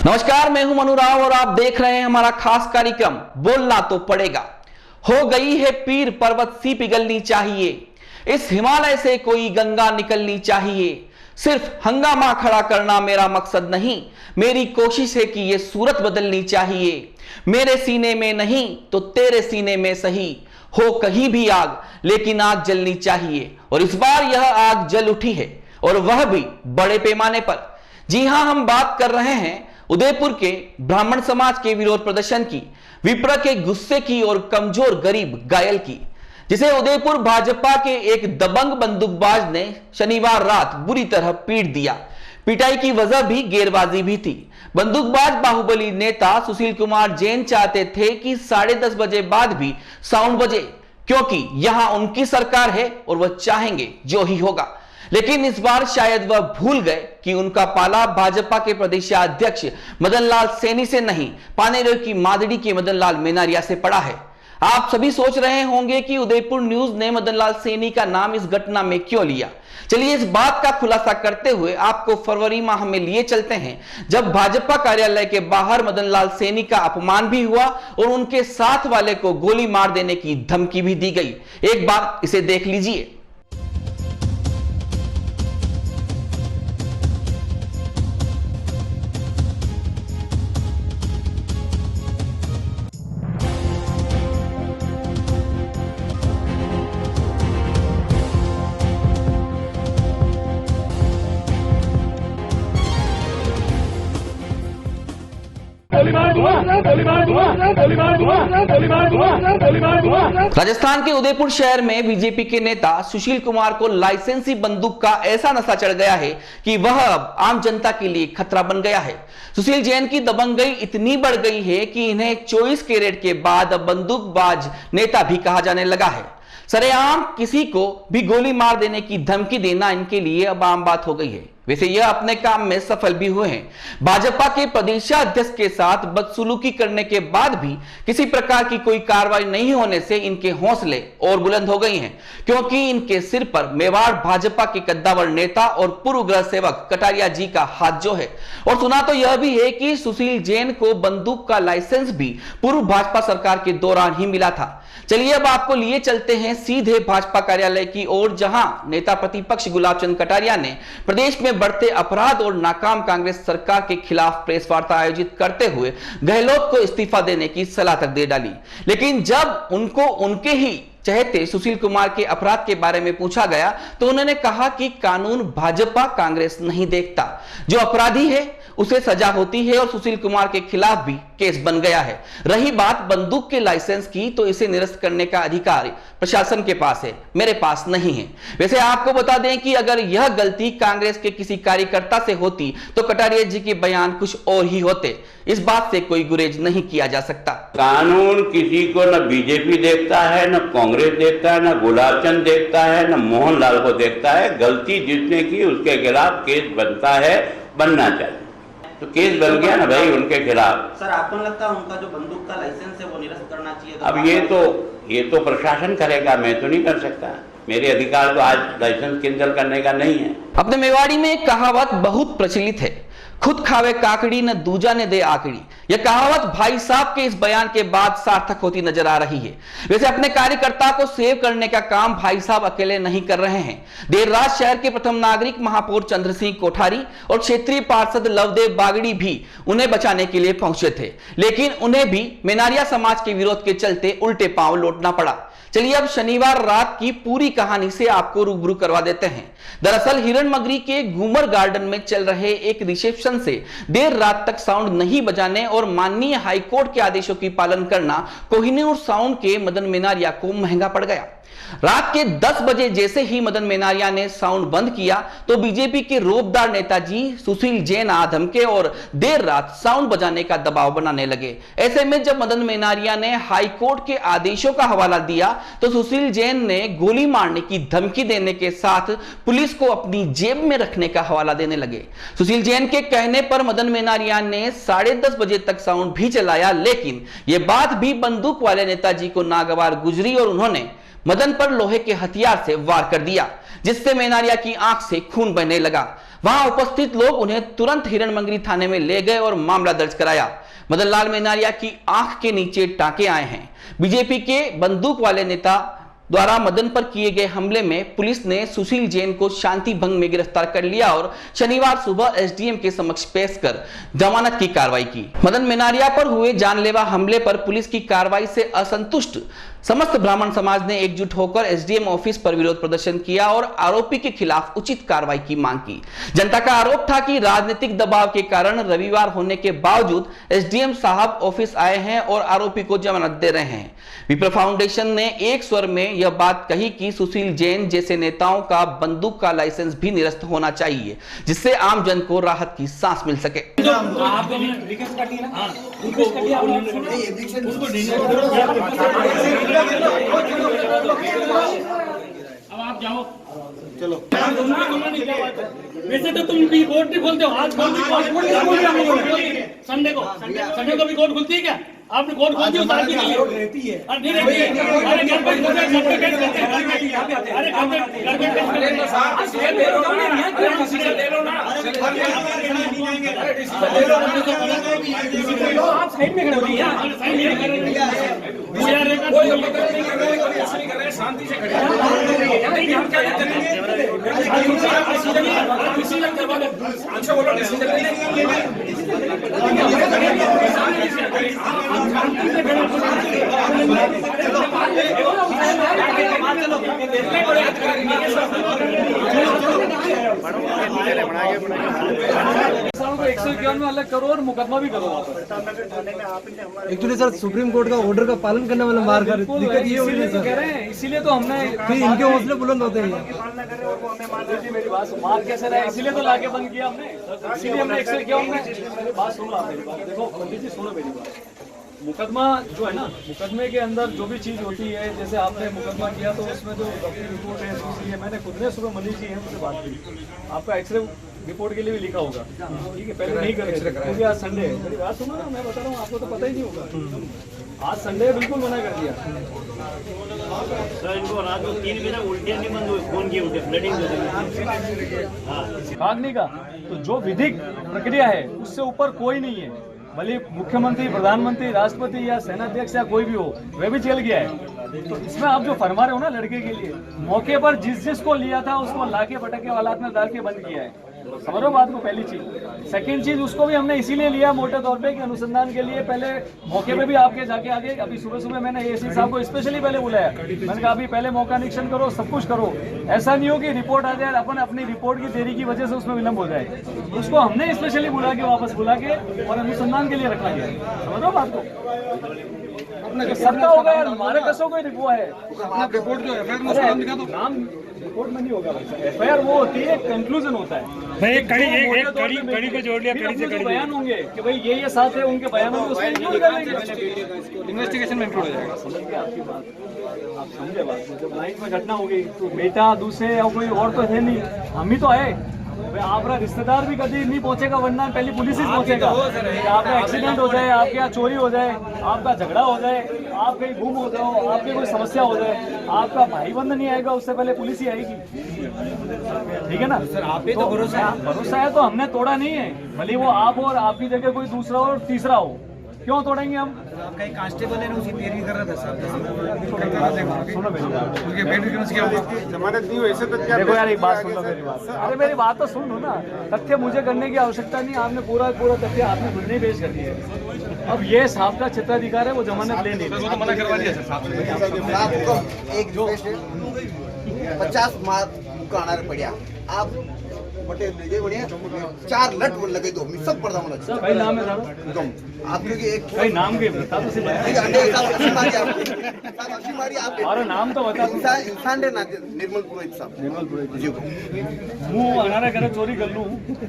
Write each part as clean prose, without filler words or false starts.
नमस्कार, मैं हूं मनु राव और आप देख रहे हैं हमारा खास कार्यक्रम बोलना तो पड़ेगा। हो गई है पीर पर्वत सी पिघलनी चाहिए, इस हिमालय से कोई गंगा निकलनी चाहिए। सिर्फ हंगामा खड़ा करना मेरा मकसद नहीं, मेरी कोशिश है कि ये सूरत बदलनी चाहिए। मेरे सीने में नहीं तो तेरे सीने में सही, हो कहीं भी आग लेकिन आग जलनी चाहिए। और इस बार यह आग जल उठी है और वह भी बड़े पैमाने पर। जी हां, हम बात कर रहे हैं उदयपुर के ब्राह्मण समाज के विरोध प्रदर्शन की, विप्र के गुस्से की और कमजोर गरीब घायल की, जिसे उदयपुर भाजपा के एक दबंग बंदूकबाज ने शनिवार रात बुरी तरह पीट दिया। पिटाई की वजह भी गेरबाजी भी थी। बंदूकबाज बाहुबली नेता सुशील कुमार जैन चाहते थे कि 10:30 बजे बाद भी साउंड बजे, क्योंकि यहां उनकी सरकार है और वह चाहेंगे जो ही होगा। लेकिन इस बार शायद वह भूल गए कि उनका पाला भाजपा के प्रदेशाध्यक्ष मदन लाल सैनी से नहीं, पानेर की मादड़ी के मदन लाल मेनारिया से पड़ा है। आप सभी सोच रहे होंगे कि उदयपुर न्यूज ने मदन लाल सैनी का नाम इस घटना में क्यों लिया। चलिए इस बात का खुलासा करते हुए आपको फरवरी माह में लिए चलते हैं, जब भाजपा कार्यालय के बाहर मदन लाल सैनी का अपमान भी हुआ और उनके साथ वाले को गोली मार देने की धमकी भी दी गई। एक बार इसे देख लीजिए। राजस्थान के उदयपुर शहर में बीजेपी के नेता सुशील कुमार को लाइसेंसी बंदूक का ऐसा नशा चढ़ गया है कि वह अब आम जनता के लिए खतरा बन गया है। सुशील जैन की दबंगई इतनी बढ़ गई है कि इन्हें 24 कैरेट के बाद अब बंदूकबाज नेता भी कहा जाने लगा है। सरेआम किसी को भी गोली मार देने की धमकी देना इनके लिए अब आम बात हो गई है। वैसे यह अपने काम में सफल भी हुए हैं। भाजपा के प्रदेशाध्यक्ष के साथ बदसलूकी करने के बाद भी किसी प्रकार की कोई कार्रवाई नहीं होने से इनके हौसले और बुलंद हो गए हैं, क्योंकि इनके सिर पर मेवाड़ भाजपा के कद्दावर नेता और पूर्व गृह सेवक कटारिया जी का हाथ जो है। और सुना तो यह भी है कि सुशील जैन को बंदूक का लाइसेंस भी पूर्व भाजपा सरकार के दौरान ही मिला था। चलिए अब आपको लिए चलते हैं सीधे भाजपा कार्यालय की ओर, जहां नेता प्रतिपक्ष गुलाब चंद कटारिया ने प्रदेश में बढ़ते अपराध और नाकाम कांग्रेस सरकार के खिलाफ प्रेस वार्ता आयोजित करते हुए गहलोत को इस्तीफा देने की सलाह तक दे डाली। लेकिन जब उनको उनके ही चहेते सुशील कुमार के अपराध के बारे में पूछा गया तो उन्होंने कहा कि कानून भाजपा कांग्रेस नहीं देखता, जो अपराधी है उसे सजा होती है और सुशील कुमार के खिलाफ भी केस बन गया है। रही बात बंदूक के लाइसेंस की, तो इसे निरस्त करने का अधिकार प्रशासन के पास है, मेरे पास नहीं है। वैसे आपको बता दें कि अगर यह गलती कांग्रेस के किसी कार्यकर्ता से होती तो कटारिया जी के बयान कुछ और ही होते। इस बात से कोई गुरेज नहीं किया जा सकता। कानून किसी को न बीजेपी देखता है, न कांग्रेस देखता है, न गुलाब चंद देखता है, न मोहनलाल को देखता है। गलती जिसने की उसके खिलाफ केस बनता है, बनना चाहिए। तो केस बन गया ना भाई उनके खिलाफ। सर, आपको नहीं लगता उनका जो बंदूक का लाइसेंस है वो निरस्त करना चाहिए? अब ये तो प्रशासन करेगा, मैं तो नहीं कर सकता। मेरे अधिकार तो आज लाइसेंस कैंसिल करने का नहीं है। अपने मेवाड़ी में एक कहावत बहुत प्रचलित है, खुद खावे काकड़ी न दूजा ने दे आकड़ी। यह कहावत भाई साहब के इस बयान के बाद सार्थक होती नजर आ रही है। वैसे अपने कार्यकर्ता को सेव करने का काम भाई साहब अकेले नहीं कर रहे हैं। देर रात शहर के प्रथम नागरिक महापौर चंद्र सिंह कोठारी और क्षेत्रीय पार्षद लवदेव बागड़ी भी उन्हें बचाने के लिए पहुंचे थे, लेकिन उन्हें भी मेनारिया समाज के विरोध के चलते उल्टे पांव लौटना पड़ा। चलिए अब शनिवार रात की पूरी कहानी से आपको रूबरू करवा देते हैं। दरअसल हिरणमगरी के घूमर गार्डन में चल रहे एक रिसेप्शन से देर रात तक साउंड नहीं बजाने और माननीय हाईकोर्ट के आदेशों की पालन करना कोहिनूर साउंड के मदन मेनारिया को महंगा पड़ गया। रात के 10 बजे जैसे ही मदन मेनारिया ने साउंड बंद किया तो बीजेपी के रोबदार नेताजी सुशील जैन धमके और देर रात साउंड बजाने का दबाव बनाने लगे। ऐसे में जब मदन मेनारिया ने हाईकोर्ट के आदेशों का हवाला दिया तो सुशील जैन ने गोली मारने की धमकी देने के साथ पुलिस को अपनी जेब में रखने का हवाला देने लगे। सुशील जैन के कहने पर मदन मेनारिया ने 10:30 बजे तक साउंड भी चलाया, लेकिन यह बात भी बंदूक वाले नेताजी को नागवार गुजरी और उन्होंने मदन पर लोहे के हथियार से वार कर दिया, जिससे मेनारिया की आंख से खून बहने लगा। वहां उपस्थित लोग उन्हें तुरंत हिरणमंगरी थाने में ले गए और मामला दर्ज कराया। मदन लाल मेनारिया की आंख के नीचे टांके आए हैं। बीजेपी के बंदूक वाले नेता द्वारा मदन पर किए गए हमले में पुलिस ने सुशील जैन को शांति भंग में गिरफ्तार कर लिया और शनिवार सुबह एसडीएम के समक्ष पेश कर जमानत की कार्रवाई की। मदन मेनारिया पर हुए जानलेवा हमले पर पुलिस की कार्रवाई से असंतुष्ट समस्त ब्राह्मण समाज ने एकजुट होकर एसडीएम ऑफिस पर विरोध प्रदर्शन किया और आरोपी के खिलाफ उचित कार्रवाई की मांग की। जनता का आरोप था कि राजनीतिक दबाव के कारण रविवार होने के बावजूद एसडीएम साहब ऑफिस आए हैं और आरोपी को जमानत दे रहे हैं। विप्र फाउंडेशन ने एक स्वर में यह बात कही कि सुशील जैन जैसे नेताओं का बंदूक का लाइसेंस भी निरस्त होना चाहिए, जिससे आम जन को राहत की सांस मिल सके। अब आप जाओ, चलो। वैसे तो तुम भी कोर्ट नहीं खोलते हो, आज संडे को भी कोर्ट खुलती है क्या? आपने कोर्ट खोल दी उतार दी रहती है। नहीं रहती है। अरे घर पे आप साइड में खड़े हो शांति से खड़े अच्छा बोलो अलग करो और मुकदमा भी करो। एक्चुअली सर सुप्रीम कोर्ट का ऑर्डर का पालन करने वाला मार कर दिक्कत ये हुई है सर, कह रहे हैं इसीलिए तो हमने फिर इनके हौसले बुलंद होते हैं। मेरी बात मार कैसे रहा है, इसीलिए तो लाके बंद किया हमने, इसीलिए हमने एक्सेल किया। हमने बात सुनो, आप मेरी बात देखो पंडित जी, सुनो मेरी बात। मुकदमा जो है ना, मुकदमे के अंदर जो भी चीज़ होती है, जैसे आपने मुकदमा किया तो उसमें जो डॉक्टरी रिपोर्ट है, दूसरी है, मैंने खुद ने सुबह मनीष जी हैं उनसे बात की, आपका एक्सरे रिपोर्ट के लिए भी लिखा होगा, ठीक है? पहले नहीं करेंगे क्योंकि आज संडे है। मेरी बात सुनो ना, मैं बता रहा हूँ, आपको तो पता ही नहीं होगा, आज संडे है, बिल्कुल मना कर दिया सर। इनको रात को 3 बजे उल्टियाँ नहीं बंद हुई, खून की उल्टी ब्लडिंग हो गई भागने का। तो जो विधिक प्रक्रिया है उससे ऊपर कोई नहीं है, भले मुख्यमंत्री, प्रधानमंत्री, राष्ट्रपति या सेनाध्यक्ष या कोई भी हो, वह भी जेल गया है। तो इसमें आप जो फरमा रहे हो ना लड़के के लिए, मौके पर जिसको लिया था उसको लाके पटके वालात में डाल के बंद किया है, समझो बात को। पहली चीज। सेकंड चीज, उसको भी हमने इसीलिए लिया मोटे तौर पे कि अनुसंधान के लिए पहले मौके पे भी आपके जाके आगे, अभी सुबह सुबह मैंने एएसपी साहब को स्पेशली पहले बुलाया, मैंने कहा अभी पहले मौका निरीक्षण करो, सब कुछ करो, ऐसा नहीं हो कि रिपोर्ट आ जाए, अपन अपनी रिपोर्ट की देरी की वजह से उसमें विलंब हो जाए। उसको हमने स्पेशली बुला के वापस बुला के और अनुसंधान के लिए रखा गया, समझो बात को। सबका होगा यार, हमारे कसों को रिपोर्ट है, रिपोर्ट जो है नाम रिपोर्ट में नहीं होगा। एफआईआर वो होती है, कंक्लूजन होता है भाई। कड़ी को जोड़ लिया, कड़ी से कड़ी बयान होंगे कि भाई ये साथ है, उनके बयान होंगे, उसमें इंक्लूड कर लेंगे, इन्वेस्टिगेशन में इंक्लूड हो जाएगा। समझ गए आपकी बात, आप समझे बात। जब लाइन में घटना हो गई तो बेटा दूसरे या कोई और तो है नहीं, हम ही तो आए। आपका रिश्तेदार भी कभी नहीं पहुंचेगा, वरना पहले पुलिस ही पहुंचेगा। आपका एक्सीडेंट हो जाए, आपके यहाँ चोरी हो जाए, आपका झगड़ा हो जाए, आप कहीं गुम हो जाओ, आपकी कोई समस्या हो जाए, आपका भाई बंद नहीं आएगा, उससे पहले पुलिस ही आएगी, ठीक है ना सर? आप ही तो भरोसा है, तो हमने तोड़ा नहीं है, भले वो आप और आपकी जगह कोई दूसरा और तीसरा हो, क्यों तोड़ेंगे हम? आपका एक कांस्टेबल है ना, उसी पैरवी कर रहा था सर। सुनो मेरी बात, उसके पेट की जमानत नहीं हुई, ऐसे तो क्या? देखो यार एक बात सुन लो मेरी बात, अरे मेरी बात तो सुन लो ना। तथ्य मुझे करने की आवश्यकता नहीं, आपने पूरा तथ्य आपने खुद नहीं पेश कर दिया है। अब ये साहब का चित्राधिकार है, वो जमानत ले नहीं, मना करवा दिया सर साहब ने। एक जो 50 मार्क का आना पड़ा आप बटे बढ़िया 4 लट बोल लगे दो सब पड़ता मतलब भाई नाम है साहब आप क्योंकि एक भाई नाम के बता तो सही और नाम तो बता। इंसान निर्मल पुरोहित साहब, निर्मल पुरोहित मुंह अनारा करे चोरी कर लूं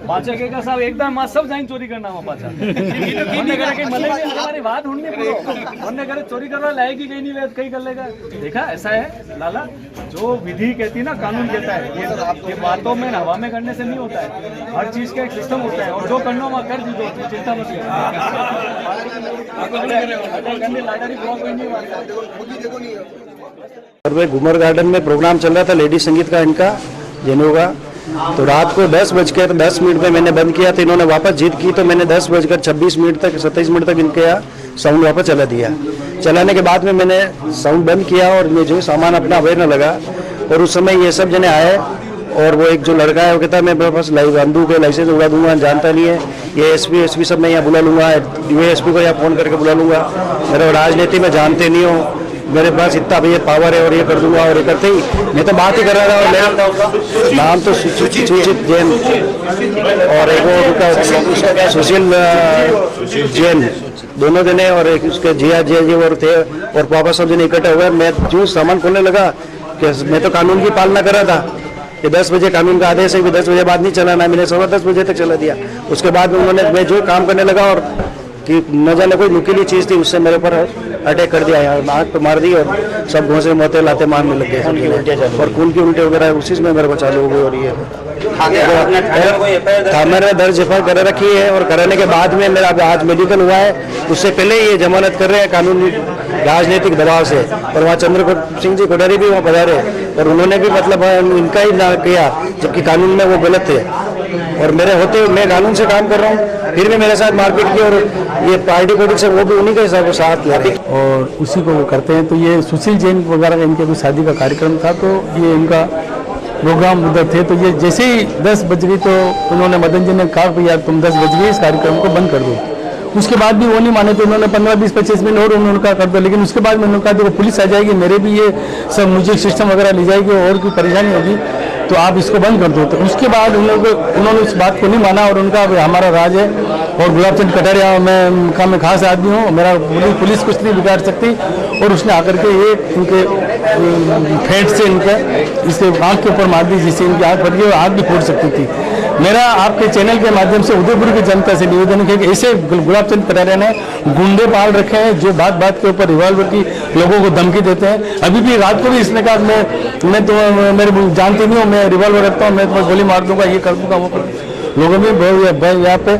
पाचा के का साहब एकदम मां सब जाइन चोरी करना हो पाचा हमने करे कि मले में हमारी बात ढूंढनी पड़ो हमने करे चोरी करवा लाएगी कहीं नहीं ले कहीं कर लेगा। देखा ऐसा है लाला, जो विधि कहती है ना कानून कहता है ये बातों में हवा में करने से नहीं होता है, हर चीज का एक सिस्टम होता है और जो करना वहाँ कर दी दो, चिंता मत घूमर गार्डन में प्रोग्राम चल रहा था लेडी संगीत का, इनका जेनू का, तो रात को 10:10 पे मैंने बंद किया, तो इन्होंने वापस जिद की, तो मैंने 10:26 तक 27 मिनट तक इनके यहाँ साउंड वापस चला दिया। चलाने के बाद में मैंने साउंड बंद किया और मैं जो सामान अपना अवेयर लगा, और उस समय ये सब जने आए, और वो एक जो लड़का है वो कहता है मैं मेरे पास बंदूक है, लाइसेंस उड़ा दूंगा, जानता नहीं है, ये एसपी सब मैं यहाँ बुला लूंगा, DSP को यहाँ फ़ोन करके बुला लूंगा, मेरे राजनीति में जानते नहीं हो, मेरे पास इतना भी पावर है और ये कर दूंगा, और ये करते ही मैं तो बात ही कर रहा था। और मेरा नाम तो सुशील जैन और एक वो सुशील जैन, दोनों जने, और एक उसके जिया जी और थे, और पापा सब जने इकट्ठे हुए। मैं जो सामान खोलने लगा कि मैं तो कानून की पालना कर रहा था कि 10 बजे कानून का आदेश है कि 10 बजे बाद नहीं चलाना, मैंने 10:15 बजे तक चला दिया। उसके बाद में उन्होंने, मैं जो काम करने लगा और कि न जाने कोई नुकीली चीज़ थी, उससे मेरे ऊपर अटैक कर दिया, आँख पे मार दी, और सब घोंसे मोते लाते मारने लग गए, और खून की उल्टे वगैरह उसी में मेरे को चालू हो गई। और ये थाने में दर्ज FIR कर रखी है, और कराने के बाद में मेरा आज मेडिकल हुआ है, उससे पहले ये जमानत कर रहे हैं कानूनी राजनीतिक दबाव से। और वहाँ चंद्र सिंह जी कोठारी भी वहाँ पधारे, और उन्होंने भी मतलब इनका ही ना किया, जबकि कानून में वो गलत थे, और मेरे होते हुए मैं कानून से काम कर रहा हूँ, फिर भी मेरे साथ मारपीट की, और ये पार्टी पॉलिटिक्स है वो भी उन्हीं के साथ लड़े और उसी को वो करते हैं। तो ये सुशील जैन वगैरह का इनके कोई शादी का कार्यक्रम था, तो ये इनका प्रोग्राम उधर थे, तो ये जैसे ही 10 बज गई तो उन्होंने मदन जी ने कहा भैया तुम 10 बज गई, इस कार्यक्रम को बंद कर दो। उसके बाद भी वो नहीं माने, तो उन्होंने 15-20-25 मिनट और उन्होंने कहा कर दो, लेकिन उसके बाद मैंने कहा देखो पुलिस आ जाएगी, मेरे भी ये सब म्यूजिक सिस्टम वगैरह ले जाएगी और कोई परेशानी होगी, तो आप इसको बंद कर दो। तो उसके बाद उन्होंने उस बात को नहीं माना, और उनका हमारा राज है, और गुलाबचंद कटारिया मैं खास आदमी हूँ, मेरा पुलिस कुछ नहीं बिगाड़ सकती, और उसने आकर के ये इनके फेंट से इनके इसके आँख के ऊपर मार दी, जिससे इनकी आँख फट गई और आँख भी फूट सकती थी। मेरा आपके चैनल के माध्यम से उदयपुर की जनता से निवेदन है कि ऐसे गुलाबचंद कटारिया ने गुंडे पाल रखे हैं जो बात बात के ऊपर रिवॉल्वर की लोगों को धमकी देते हैं। अभी भी रात को भी इसने कहा मैं तो मेरे जानती नहीं हूँ, मैं रिवॉल्वर रखता हूँ, मैं तुम्हें गोली मार दूंगा, ये कर दूंगा, वो कर दूंगा। लोगों में यहाँ पे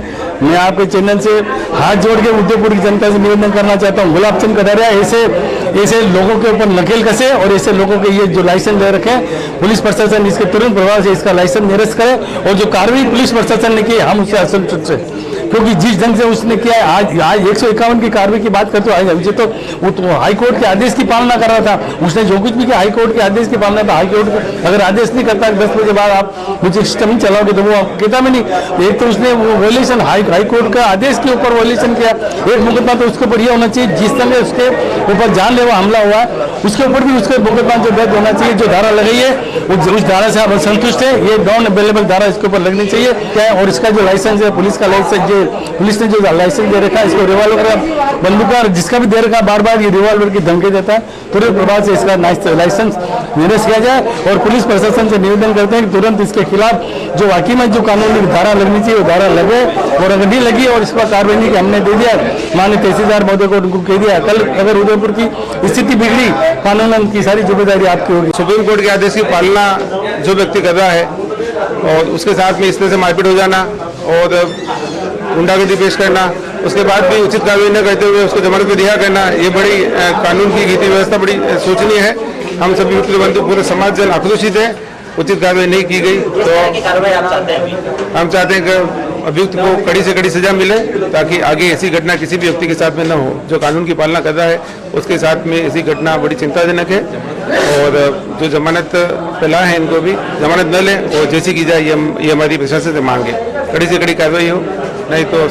मैं आपके चैनल से हाथ जोड़ के उदयपुर की जनता से निवेदन करना चाहता हूँ, गुलाबचंद कटारिया ऐसे लोगों के ऊपर नकेल कसे, और ऐसे लोगों के ये जो लाइसेंस ले रखे हैं, पुलिस प्रशासन इसके तुरंत प्रभाव से इसका लाइसेंस निरस्त करे, और जो कार्रवाई पुलिस प्रशासन ने की हम उससे असंतुष्ट है, क्योंकि जिस ढंग से उसने किया है, आज 151 की कार्रवाई की बात करते हो, मुझे तो वो हाई कोर्ट के आदेश की पालना कर रहा था, उसने जो कुछ भी किया हाई कोर्ट के आदेश की पालना था। हाई कोर्ट अगर आदेश नहीं करता 10 बजे बाद आप मुझे सिस्टम नहीं चलाओगे, तो वो कहता मैं नहीं। एक तो उसने वो वॉयलेशन हाई कोर्ट का आदेश के ऊपर वॉयलेशन किया, एक मुकदमा तो उसके ऊपर यह होना चाहिए जिस तरह उसके ऊपर जानलेवा हमला हुआ है उसके ऊपर भी उसके मुकदमा जो दर्ज होना चाहिए, जो धारा लगाई है उस धारा से आप संतुष्ट है, ये नॉन अवेलेबल धारा इसके ऊपर लगनी चाहिए क्या है। और इसका जो लाइसेंस है, पुलिस का लाइसेंस, जो पुलिस ने जो लाइसेंस दे रखा है, इसको रिवॉल्वर का बंदूक जिसका भी दे रखा है, बार बार ये रिवॉल्वर की धमकी देता है, तुरंत प्रभाव से इसका लाइसेंस निरस्त किया जाए। और पुलिस प्रशासन से निवेदन करते हैं कि तुरंत इसके खिलाफ जो वाकई में जो कानूनी धारा लगनी चाहिए वो धारा लगे, और अगर नहीं लगी और इस पर कार्रवाई नहीं की, हमने दे दिया माननीय तहसीलदार महोदय को, उनको कह दिया कल अगर उदयपुर की स्थिति बिगड़ी कानून की सारी जिम्मेदारी आपकी होगी। सुप्रीम कोर्ट के आदेश की पालना जो व्यक्ति कर रहा है और उसके साथ में इस तरह से मारपीट हो जाना और गुंडागर्दी पेश करना, उसके बाद भी उचित कार्रवाई न करते हुए उसको जमानत पर रिहा करना, ये बड़ी कानून की नीति व्यवस्था बड़ी शोचनीय है। हम सभी युक्त बंधु पूरे समाज जन आक्रोशित है, उचित कार्रवाई नहीं की गई तो हम चाहते हैं कि अभियुक्त को कड़ी से कड़ी सजा मिले ताकि आगे ऐसी घटना किसी भी व्यक्ति के साथ में न हो। जो कानून की पालना कर रहा है उसके साथ में ऐसी घटना बड़ी चिंताजनक है, और जो जमानत पे ला है इनको भी जमानत न लें और जैसी की जाए ये हमारी प्रशासन से मांग है। कड़ी से कड़ी कार्रवाई हो, नहीं तो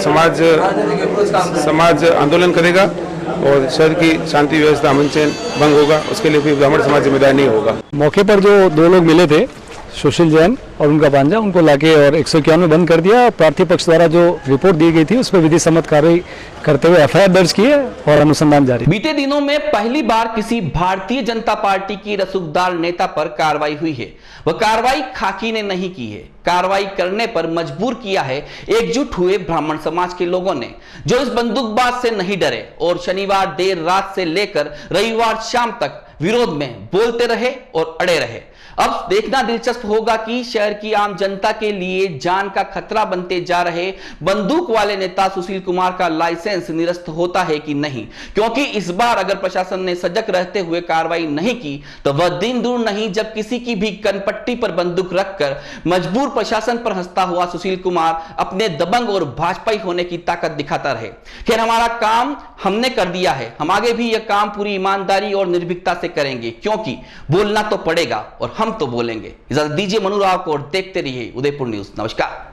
समाज आंदोलन करेगा और शहर की शांति व्यवस्था अमन चैन भंग होगा, उसके लिए फिर ब्राह्मण समाज जिम्मेदार नहीं होगा। मौके पर जो दो लोग मिले थे, सुशील जैन और उनका भांजा, उनको लाके और 151 में बंद कर दिया। प्रार्थी पक्ष द्वारा जो रिपोर्ट दी गई थी उस पर विधि सम्मत कार्रवाई करते हुए FIR दर्ज किए और अनुसंधान जारी। बीते दिनों में पहली बार किसी भारतीय जनता पार्टी की रसूखदार नेता पर कार्रवाई हुई है। वह कार्रवाई खाकी ने नहीं की है, कार्रवाई करने पर मजबूर किया है एकजुट हुए ब्राह्मण समाज के लोगों ने, जो इस बंदूकबाज से नहीं डरे और शनिवार देर रात से लेकर रविवार शाम तक विरोध में बोलते रहे और अड़े रहे। अब देखना दिलचस्प होगा कि शहर की आम जनता के लिए जान का खतरा बनते जा रहे बंदूक वाले नेता सुशील कुमार का लाइसेंस निरस्त होता है कि नहीं, क्योंकि इस बार अगर प्रशासन ने सजग रहते हुए कार्रवाई नहीं की तो वह दिन दूर नहीं जब किसी की भी कनपट्टी पर बंदूक रखकर मजबूर प्रशासन पर हंसता हुआ सुशील कुमार अपने दबंग और भाजपाई होने की ताकत दिखाता रहे। खैर, हमारा काम हमने कर दिया है, हम आगे भी यह काम पूरी ईमानदारी और निर्भीकता से करेंगे, क्योंकि बोलना तो पड़ेगा और हम तो बोलेंगे। इजाजत दीजिए मनु राव को और देखते रहिए उदयपुर न्यूज। नमस्कार।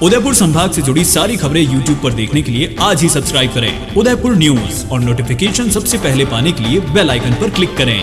उदयपुर संभाग से जुड़ी सारी खबरें YouTube पर देखने के लिए आज ही सब्सक्राइब करें उदयपुर न्यूज और नोटिफिकेशन सबसे पहले पाने के लिए बेल आइकन पर क्लिक करें।